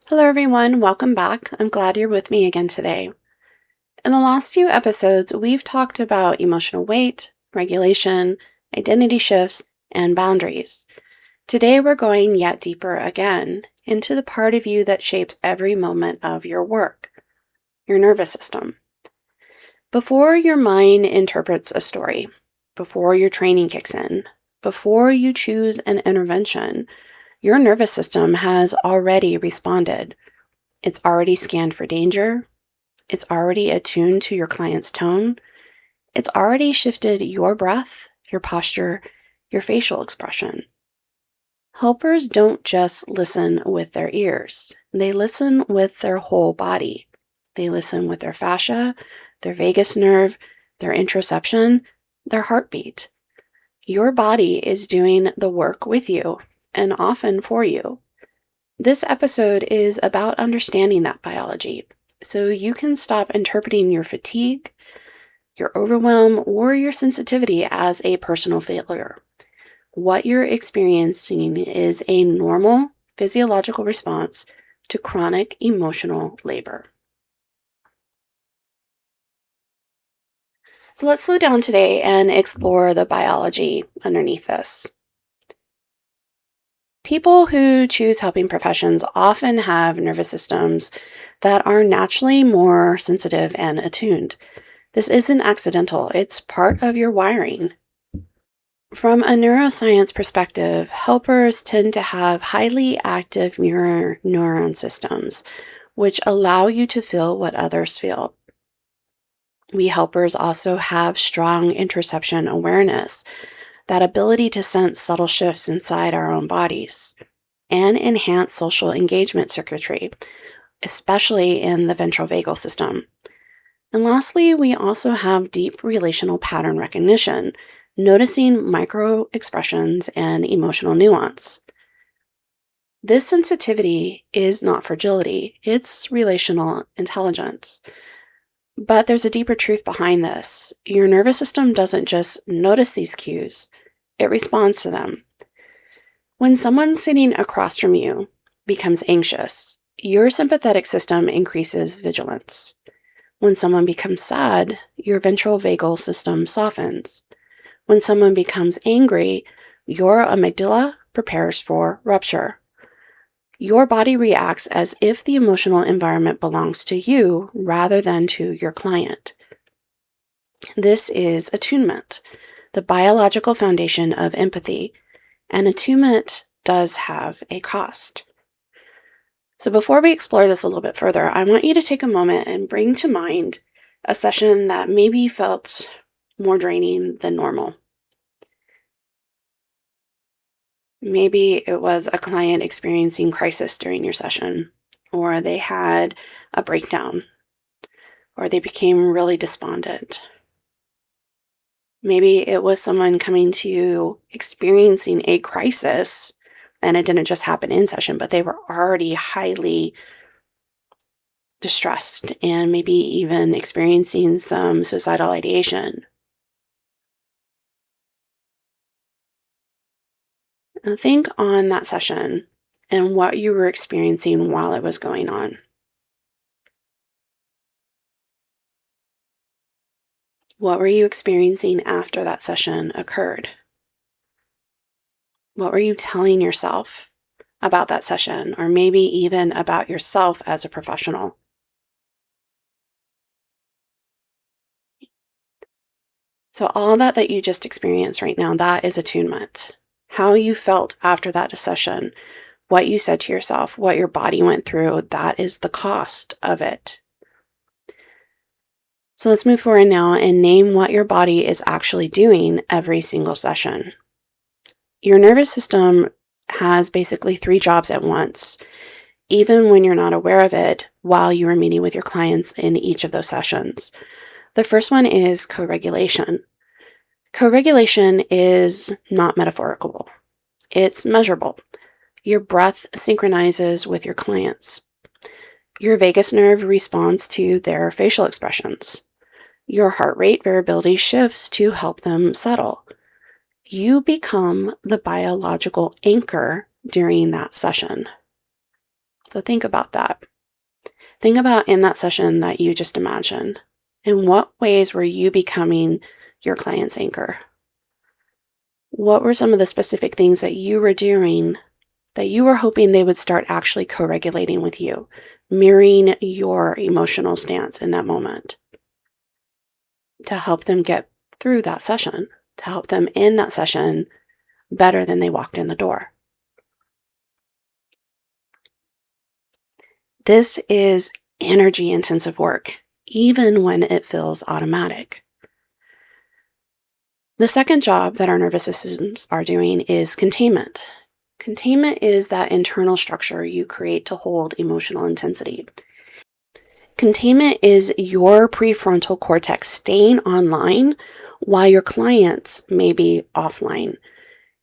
Hello everyone, welcome back. I'm glad you're with me again today. In the last few episodes, we've talked about emotional weight, regulation, identity shifts, and boundaries. Today we're going yet deeper again into the part of you that shapes every moment of your work, your nervous system. Before your mind interprets a story, before your training kicks in, before you choose an intervention, your nervous system has already responded. It's already scanned for danger. It's already attuned to your client's tone. It's already shifted your breath, your posture, your facial expression. Helpers don't just listen with their ears. They listen with their whole body. They listen with their fascia, their vagus nerve, their interoception, their heartbeat. Your body is doing the work with you, and often for you. This episode is about understanding that biology, so you can stop interpreting your fatigue, your overwhelm, or your sensitivity as a personal failure. What you're experiencing is a normal physiological response to chronic emotional labor. So let's slow down today and explore the biology underneath this. People who choose helping professions often have nervous systems that are naturally more sensitive and attuned. This isn't accidental, it's part of your wiring. From a neuroscience perspective, helpers tend to have highly active mirror neuron systems, which allow you to feel what others feel. We helpers also have strong interoception awareness, that ability to sense subtle shifts inside our own bodies, and enhance social engagement circuitry, especially in the ventral vagal system. And lastly, we also have deep relational pattern recognition, noticing micro expressions and emotional nuance. This sensitivity is not fragility, it's relational intelligence. But there's a deeper truth behind this. Your nervous system doesn't just notice these cues, it responds to them. When someone sitting across from you becomes anxious, your sympathetic system increases vigilance. When someone becomes sad, your ventral vagal system softens. When someone becomes angry, your amygdala prepares for rupture. Your body reacts as if the emotional environment belongs to you rather than to your client. This is attunement, the biological foundation of empathy, and attunement does have a cost. So before we explore this a little bit further, I want you to take a moment and bring to mind a session that maybe felt more draining than normal. Maybe it was a client experiencing crisis during your session, or they had a breakdown, or they became really despondent. Maybe it was someone coming to you experiencing a crisis, and it didn't just happen in session, but they were already highly distressed and maybe even experiencing some suicidal ideation. Now think on that session and what you were experiencing while it was going on. What were you experiencing after that session occurred? What were you telling yourself about that session, or maybe even about yourself as a professional? So all that you just experienced right now, that is attunement. How you felt after that session, what you said to yourself, what your body went through, that is the cost of it. So let's move forward now and name what your body is actually doing every single session. Your nervous system has basically 3 jobs at once, even when you're not aware of it while you are meeting with your clients in each of those sessions. The first one is co-regulation. Co-regulation is not metaphorical. It's measurable. Your breath synchronizes with your clients. Your vagus nerve responds to their facial expressions. Your heart rate variability shifts to help them settle. You become the biological anchor during that session. So think about that. Think about in that session that you just imagined. In what ways were you becoming your client's anchor? What were some of the specific things that you were doing that you were hoping they would start actually co-regulating with you, mirroring your emotional stance in that moment to help them get through that session, to help them end that session better than they walked in the door? This is energy-intensive work, even when it feels automatic. The second job that our nervous systems are doing is containment. Containment is that internal structure you create to hold emotional intensity. Containment is your prefrontal cortex staying online while your clients may be offline.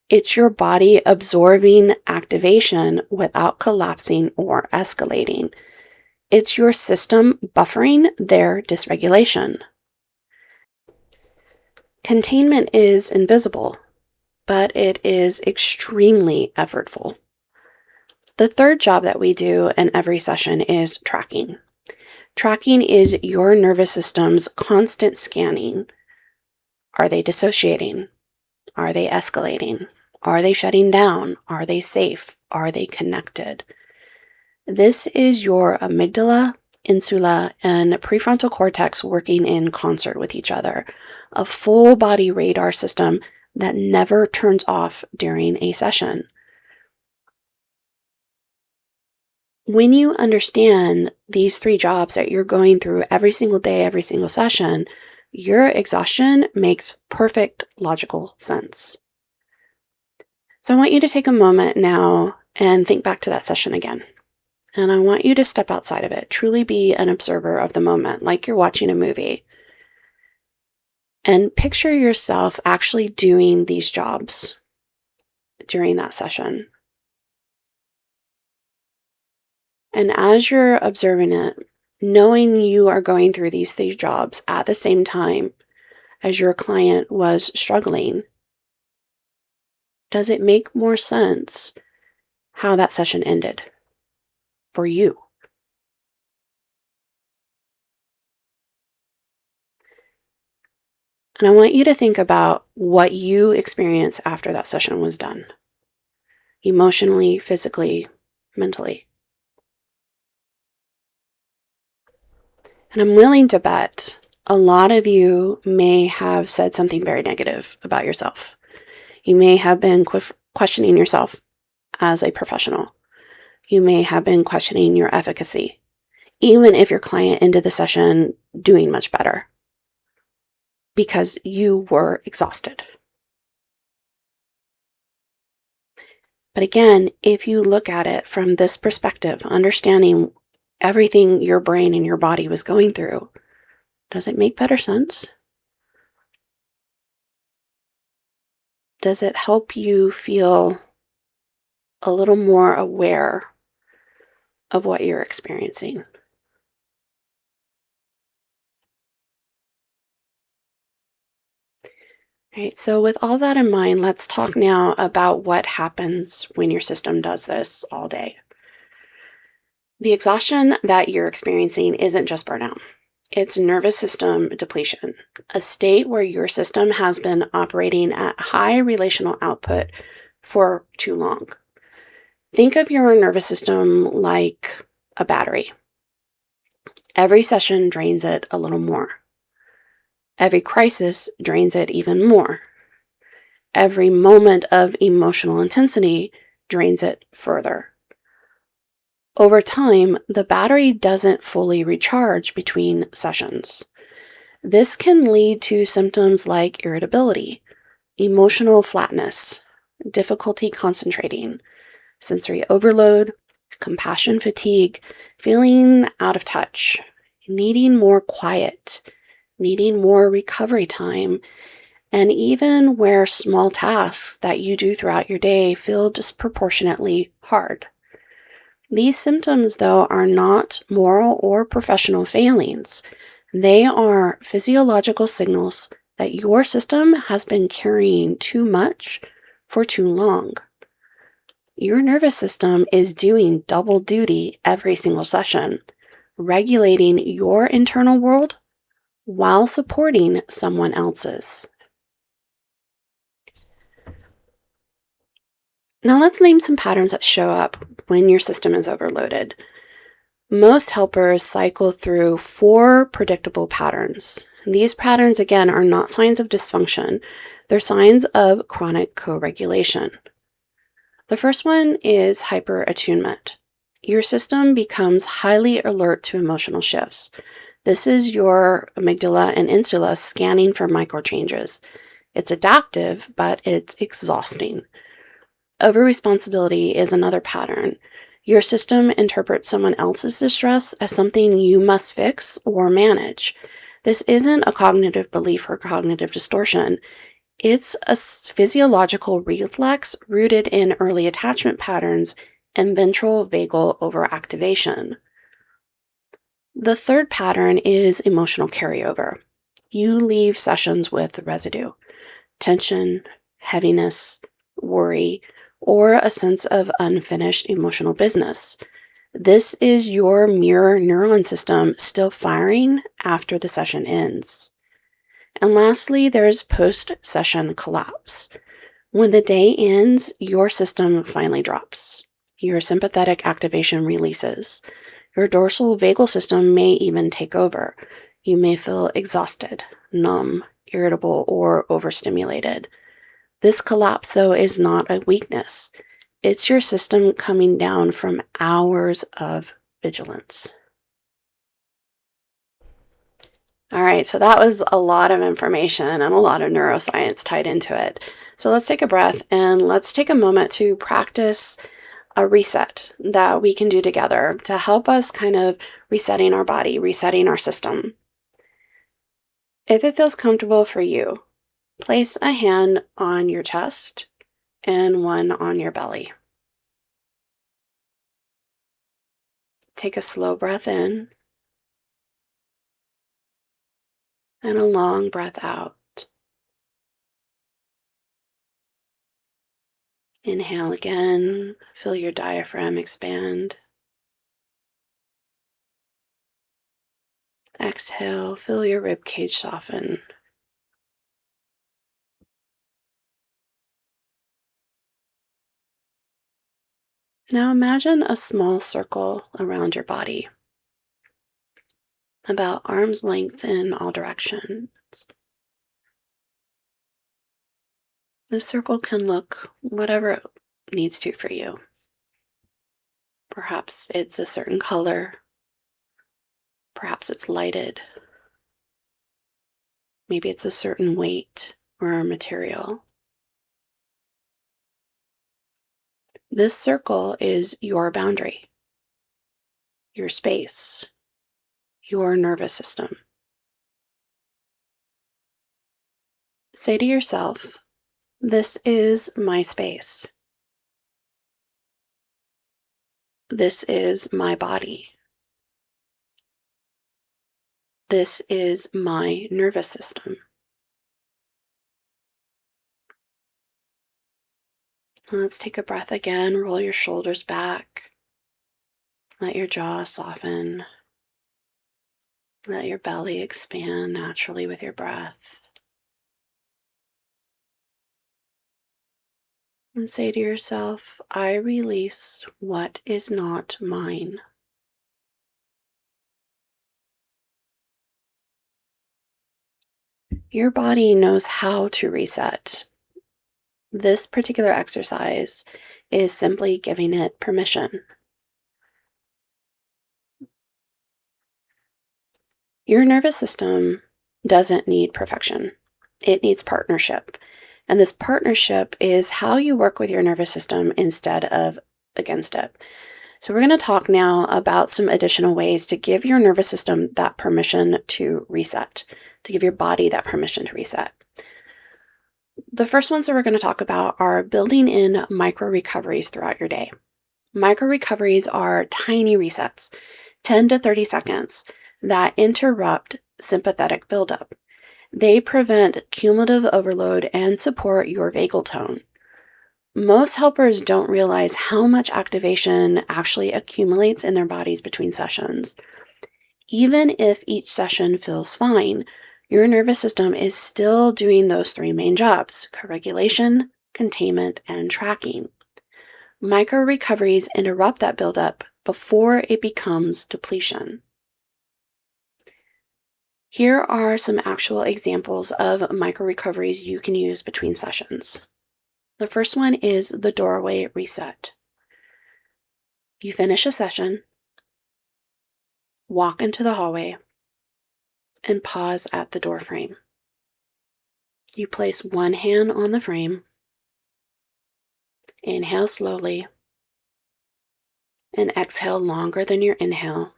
It's your body absorbing activation without collapsing or escalating. It's your system buffering their dysregulation. Containment is invisible, but it is extremely effortful. The third job that we do in every session is tracking. Tracking is your nervous system's constant scanning. Are they dissociating? Are they escalating? Are they shutting down? Are they safe? Are they connected? This is your amygdala, insula, and prefrontal cortex working in concert with each other, a full body radar system that never turns off during a session. When you understand these three jobs that you're going through every single day, every single session, your exhaustion makes perfect logical sense. So I want you to take a moment now and think back to that session again. And I want you to step outside of it, truly be an observer of the moment, like you're watching a movie. And picture yourself actually doing these jobs during that session. And as you're observing it, knowing you are going through these three jobs at the same time as your client was struggling, does it make more sense how that session ended for you? And I want you to think about what you experienced after that session was done. Emotionally, physically, mentally. And I'm willing to bet a lot of you may have said something very negative about yourself. You may have been questioning yourself as a professional. You may have been questioning your efficacy, even if your client ended the session doing much better, because you were exhausted. But again, if you look at it from this perspective, understanding everything your brain and your body was going through, does it make better sense? Does it help you feel a little more aware of what you're experiencing? Right, so with all that in mind, let's talk now about what happens when your system does this all day. The exhaustion that you're experiencing isn't just burnout. It's nervous system depletion, a state where your system has been operating at high relational output for too long. Think of your nervous system like a battery. Every session drains it a little more. Every crisis drains it even more. Every moment of emotional intensity drains it further. Over time, the battery doesn't fully recharge between sessions. This can lead to symptoms like irritability, emotional flatness, difficulty concentrating, sensory overload, compassion fatigue, feeling out of touch, needing more quiet, needing more recovery time, and even where small tasks that you do throughout your day feel disproportionately hard. These symptoms, though, are not moral or professional failings. They are physiological signals that your system has been carrying too much for too long. Your nervous system is doing double duty every single session, regulating your internal world while supporting someone else's. Now let's name some patterns that show up when your system is overloaded. Most helpers cycle through 4 predictable patterns. These patterns, again, are not signs of dysfunction. They're signs of chronic co-regulation. The first one is hyperattunement. Your system becomes highly alert to emotional shifts. This is your amygdala and insula scanning for microchanges. It's adaptive, but it's exhausting. Over-responsibility is another pattern. Your system interprets someone else's distress as something you must fix or manage. This isn't a cognitive belief or cognitive distortion. It's a physiological reflex rooted in early attachment patterns and ventral vagal overactivation. The third pattern is emotional carryover. You leave sessions with residue, tension, heaviness, worry, or a sense of unfinished emotional business. This is your mirror neuron system still firing after the session ends. And lastly, there's post-session collapse. When the day ends, your system finally drops. Your sympathetic activation releases. Your dorsal vagal system may even take over. You may feel exhausted, numb, irritable, or overstimulated. This collapse, though, is not a weakness. It's your system coming down from hours of vigilance. All right, so that was a lot of information and a lot of neuroscience tied into it. So let's take a breath and let's take a moment to practice a reset that we can do together to help us kind of resetting our body, resetting our system. If it feels comfortable for you, place a hand on your chest and one on your belly. Take a slow breath in and a long breath out. Inhale again, feel your diaphragm expand. Exhale, feel your ribcage soften. Now imagine a small circle around your body, about arm's length in all directions. The circle can look whatever it needs to for you. Perhaps it's a certain color. Perhaps it's lighted. Maybe it's a certain weight or material. This circle is your boundary, your space, your nervous system. Say to yourself, this is my space. This is my body. This is my nervous system. Let's take a breath again. Roll your shoulders back. Let your jaw soften. Let your belly expand naturally with your breath. And say to yourself, I release what is not mine. Your body knows how to reset. This particular exercise is simply giving it permission. Your nervous system doesn't need perfection. It needs partnership. And this partnership is how you work with your nervous system instead of against it. So we're going to talk now about some additional ways to give your nervous system that permission to reset, to give your body that permission to reset. The first ones that we're going to talk about are building in micro recoveries throughout your day. Micro recoveries are tiny resets, 10 to 30 seconds, that interrupt sympathetic buildup. They prevent cumulative overload and support your vagal tone. Most helpers don't realize how much activation actually accumulates in their bodies between sessions. Even if each session feels fine, your nervous system is still doing those three main jobs: co-regulation, containment, and tracking. Micro-recoveries interrupt that buildup before it becomes depletion. Here are some actual examples of micro-recoveries you can use between sessions. The first one is the doorway reset. You finish a session, walk into the hallway, and pause at the door frame. You place one hand on the frame, inhale slowly, and exhale longer than your inhale.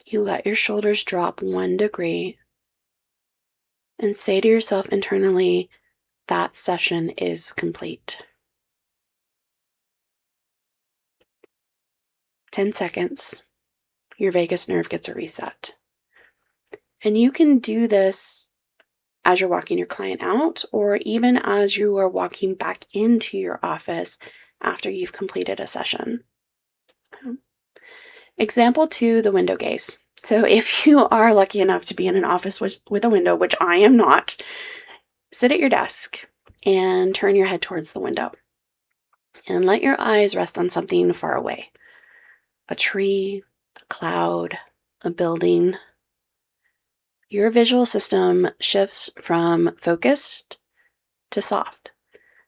You let your shoulders drop 1 degree and say to yourself internally, that session is complete. 10 seconds, your vagus nerve gets a reset. And you can do this as you're walking your client out, or even as you are walking back into your office after you've completed a session. Example 2, the window gaze. So if you are lucky enough to be in an office with a window, which I am not, sit at your desk and turn your head towards the window. And let your eyes rest on something far away. A tree, a cloud, a building. Your visual system shifts from focused to soft,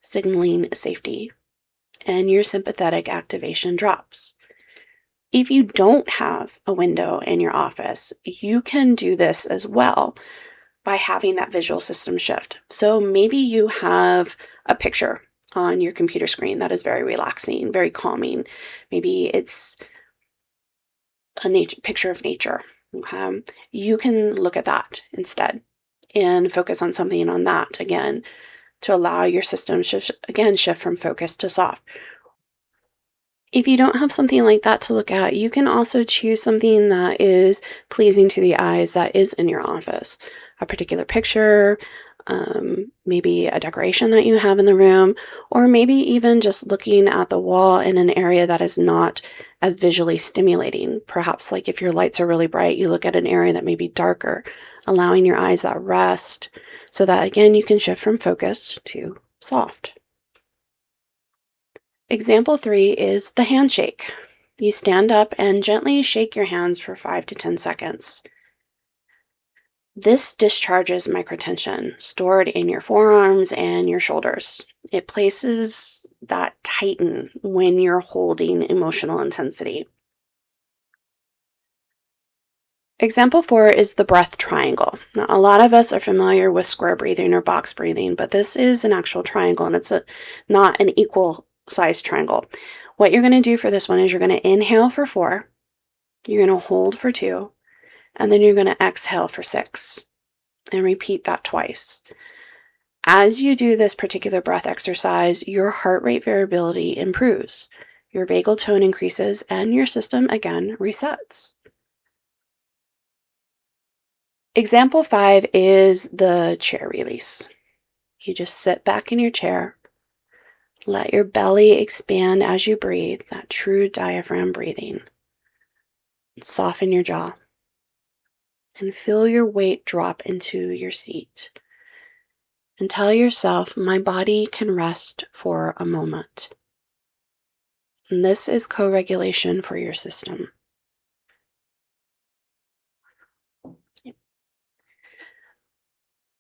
signaling safety, and your sympathetic activation drops. If you don't have a window in your office, you can do this as well by having that visual system shift. So maybe you have a picture on your computer screen that is very relaxing, very calming. Maybe it's a picture of nature. You can look at that instead and focus on something on that again to allow your system shift from focus to soft. If you don't have something like that to look at, you can also choose something that is pleasing to the eyes that is in your office. A particular picture, maybe a decoration that you have in the room, or maybe even just looking at the wall in an area that is not as visually stimulating. Perhaps like if your lights are really bright, you look at an area that may be darker, allowing your eyes that rest so that again you can shift from focus to soft. Example 3 is the handshake. You stand up and gently shake your hands for 5 to 10 seconds. This discharges microtension stored in your forearms and your shoulders. It places that tighten when you're holding emotional intensity. Example 4 is the breath triangle. Now, a lot of us are familiar with square breathing or box breathing, but this is an actual triangle and it's not an equal size triangle. What you're going to do for this one is you're going to inhale for 4, you're going to hold for 2, and then you're going to exhale for 6 and repeat that twice. As you do this particular breath exercise, your heart rate variability improves, your vagal tone increases, and your system again resets. Example 5 is the chair release. You just sit back in your chair. Let your belly expand as you breathe, that true diaphragm breathing. Soften your jaw and feel your weight drop into your seat. And tell yourself, my body can rest for a moment. And this is co-regulation for your system.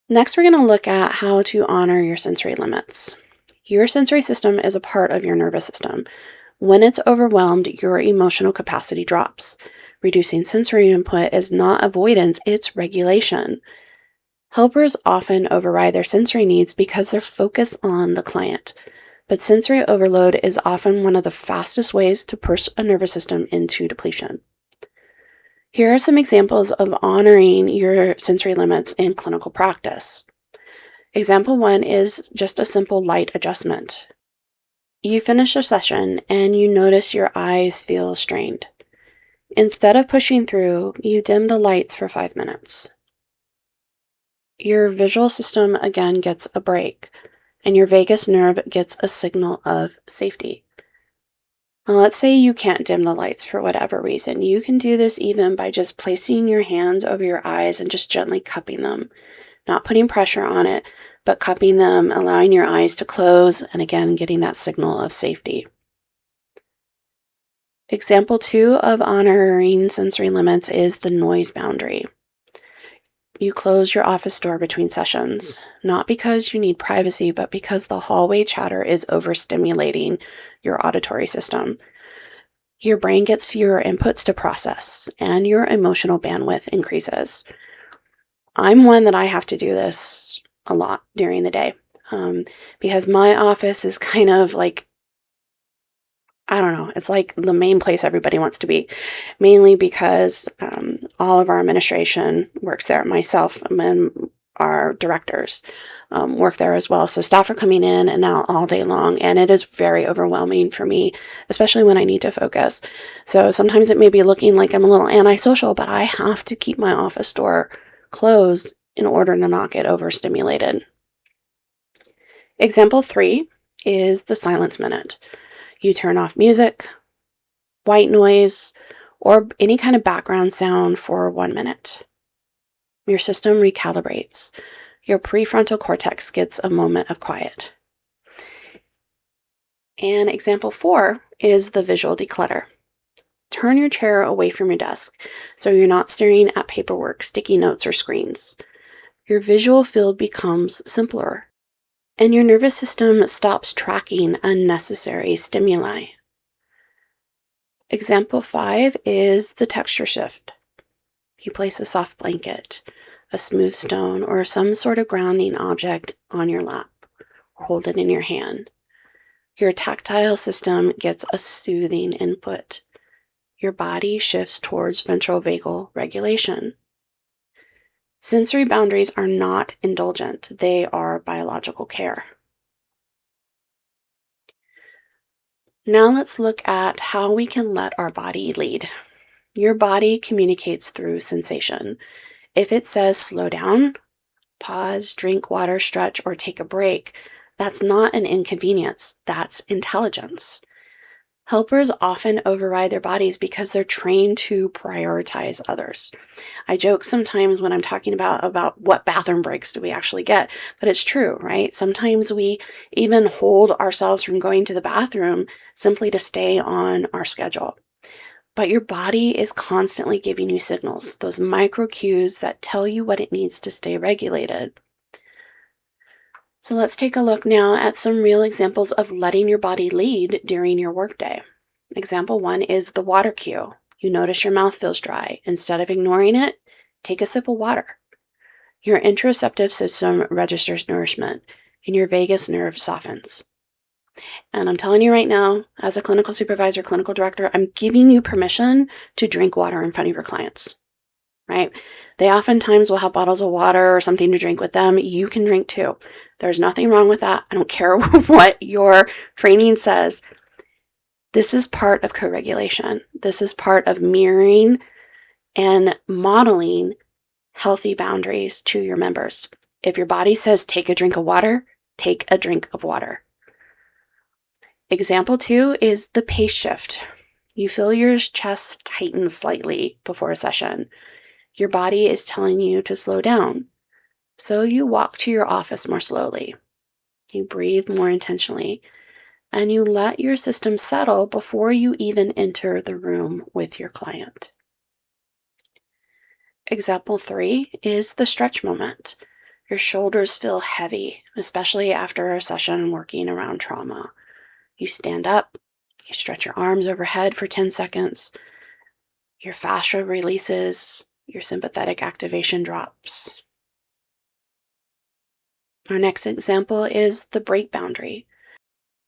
Next, we're going to look at how to honor your sensory limits. Your sensory system is a part of your nervous system. When it's overwhelmed, your emotional capacity drops. Reducing sensory input is not avoidance, it's regulation. Helpers often override their sensory needs because they're focused on the client. But sensory overload is often one of the fastest ways to push a nervous system into depletion. Here are some examples of honoring your sensory limits in clinical practice. Example 1 is just a simple light adjustment. You finish a session and you notice your eyes feel strained. Instead of pushing through, you dim the lights for 5 minutes. Your visual system again gets a break, and your vagus nerve gets a signal of safety. Now, let's say you can't dim the lights for whatever reason. You can do this even by just placing your hands over your eyes and just gently cupping them. Not putting pressure on it, but cupping them, allowing your eyes to close, and again, getting that signal of safety. Example 2 of honoring sensory limits is the noise boundary. You close your office door between sessions, not because you need privacy, but because the hallway chatter is overstimulating your auditory system. Your brain gets fewer inputs to process, and your emotional bandwidth increases. I'm one that I have to do this a lot during the day, because my office is kind of like, I don't know, it's like the main place everybody wants to be, mainly because all of our administration works there. Myself and our directors work there as well. So staff are coming in and out all day long, and it is very overwhelming for me, especially when I need to focus. So sometimes it may be looking like I'm a little antisocial, but I have to keep my office door closed in order to not get overstimulated. Example 3 is the silence minute. You turn off music, white noise, or any kind of background sound for 1 minute. Your system recalibrates. Your prefrontal cortex gets a moment of quiet. And example 4 is the visual declutter. Turn your chair away from your desk so you're not staring at paperwork, sticky notes, or screens. Your visual field becomes simpler, and your nervous system stops tracking unnecessary stimuli. Example 5 is the texture shift. You place a soft blanket, a smooth stone, or some sort of grounding object on your lap, or hold it in your hand. Your tactile system gets a soothing input. Your body shifts towards ventral vagal regulation. Sensory boundaries are not indulgent, they are biological care. Now let's look at how we can let our body lead. Your body communicates through sensation. If it says slow down, pause, drink water, stretch, or take a break, that's not an inconvenience, that's intelligence. Helpers often override their bodies because they're trained to prioritize others. I joke sometimes when I'm talking about what bathroom breaks do we actually get, but it's true, right? Sometimes we even hold ourselves from going to the bathroom simply to stay on our schedule. But your body is constantly giving you signals, those micro cues that tell you what it needs to stay regulated. So let's take a look now at some real examples of letting your body lead during your workday. Example 1 is the water cue. You notice your mouth feels dry. Instead of ignoring it, take a sip of water. Your interoceptive system registers nourishment, and your vagus nerve softens. And I'm telling you right now, as a clinical supervisor, clinical director, I'm giving you permission to drink water in front of your clients, right? They oftentimes will have bottles of water or something to drink with them. You can drink too. There's nothing wrong with that. I don't care what your training says. This is part of co-regulation. This is part of mirroring and modeling healthy boundaries to your members. If your body says take a drink of water, take a drink of water. Example 2 is the pace shift. You feel your chest tighten slightly before a session. Your body is telling you to slow down. So you walk to your office more slowly. You breathe more intentionally. And you let your system settle before you even enter the room with your client. Example 3 is the stretch moment. Your shoulders feel heavy, especially after a session working around trauma. You stand up, you stretch your arms overhead for 10 seconds. Your fascia releases, your sympathetic activation drops. Our next example is the break boundary.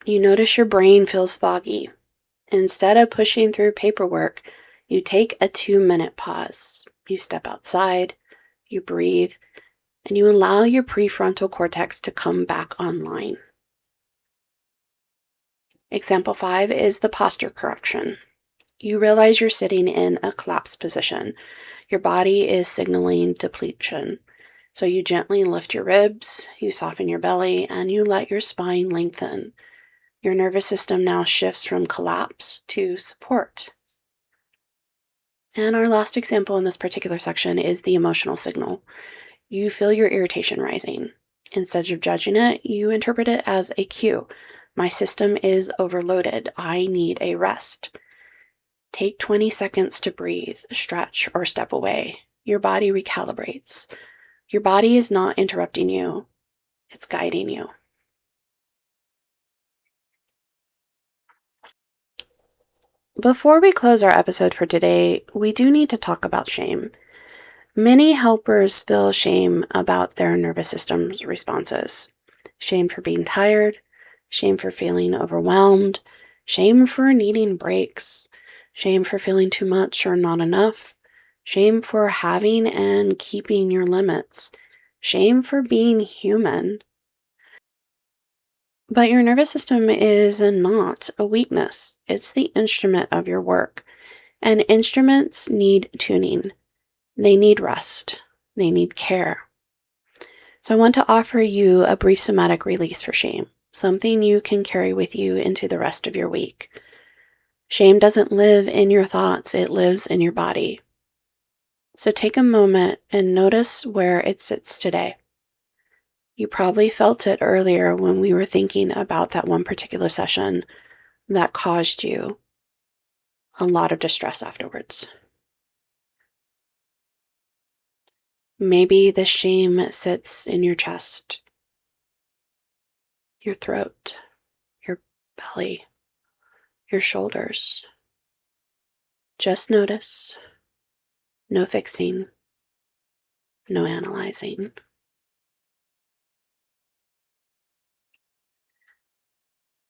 You notice your brain feels foggy. Instead of pushing through paperwork, you take a 2-minute pause. You step outside, you breathe, and you allow your prefrontal cortex to come back online. Example 5 is the posture correction. You realize you're sitting in a collapsed position. Your body is signaling depletion. So you gently lift your ribs, you soften your belly, and you let your spine lengthen. Your nervous system now shifts from collapse to support. And our last example in this particular section is the emotional signal. You feel your irritation rising. Instead of judging it, you interpret it as a cue. My system is overloaded. I need a rest. Take 20 seconds to breathe, stretch, or step away. Your body recalibrates. Your body is not interrupting you. It's guiding you. Before we close our episode for today, we do need to talk about shame. Many helpers feel shame about their nervous system's responses. Shame for being tired, shame for feeling overwhelmed, shame for needing breaks, shame for feeling too much or not enough, shame for having and keeping your limits, shame for being human. But your nervous system is not a weakness. It's the instrument of your work. And instruments need tuning. They need rest. They need care. So I want to offer you a brief somatic release for shame, something you can carry with you into the rest of your week. Shame doesn't live in your thoughts, it lives in your body. So take a moment and notice where it sits today. You probably felt it earlier when we were thinking about that one particular session that caused you a lot of distress afterwards. Maybe the shame sits in your chest, your throat, your belly, your shoulders. Just notice. No fixing. No analyzing.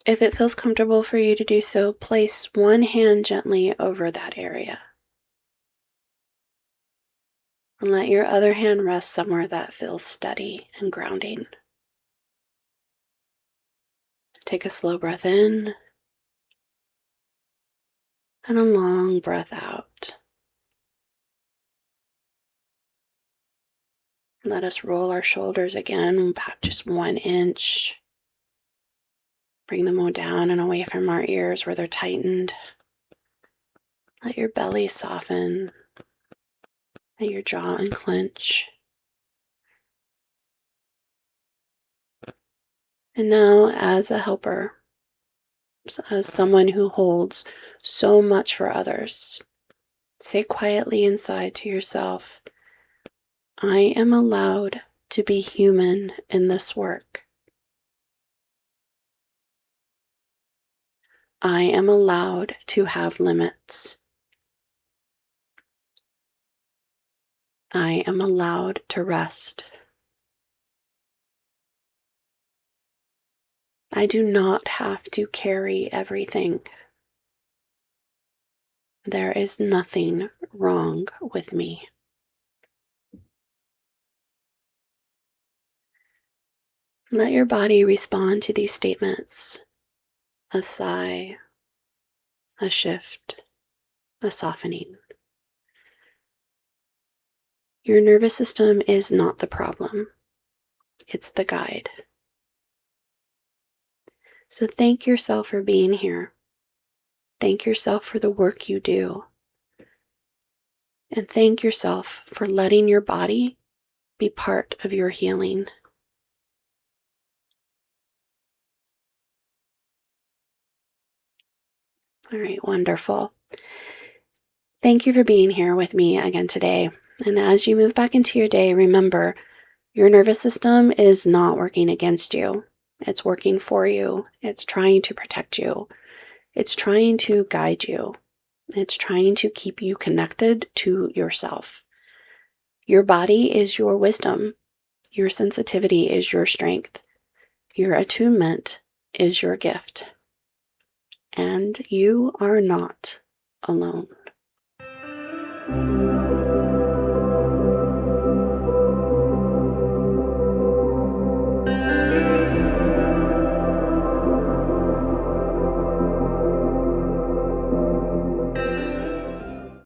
If it feels comfortable for you to do so, place one hand gently over that area. And let your other hand rest somewhere that feels steady and grounding. Take a slow breath in and a long breath out. Let us roll our shoulders again back just 1 inch. Bring them all down and away from our ears where they're tightened. Let your belly soften. Let your jaw unclench. And now, as a helper, as someone who holds so much for others, say quietly inside to yourself, I am allowed to be human in this work. I am allowed to have limits. I am allowed to rest. I do not have to carry everything. There is nothing wrong with me. Let your body respond to these statements. A sigh, a shift, a softening. Your nervous system is not the problem. It's the guide. So thank yourself for being here. Thank yourself for the work you do. And thank yourself for letting your body be part of your healing. All right, wonderful. Thank you for being here with me again today. And as you move back into your day, remember, your nervous system is not working against you. It's working for you. It's trying to protect you. It's trying to guide you. It's trying to keep you connected to yourself. Your body is your wisdom. Your sensitivity is your strength. Your attunement is your gift. And you are not alone.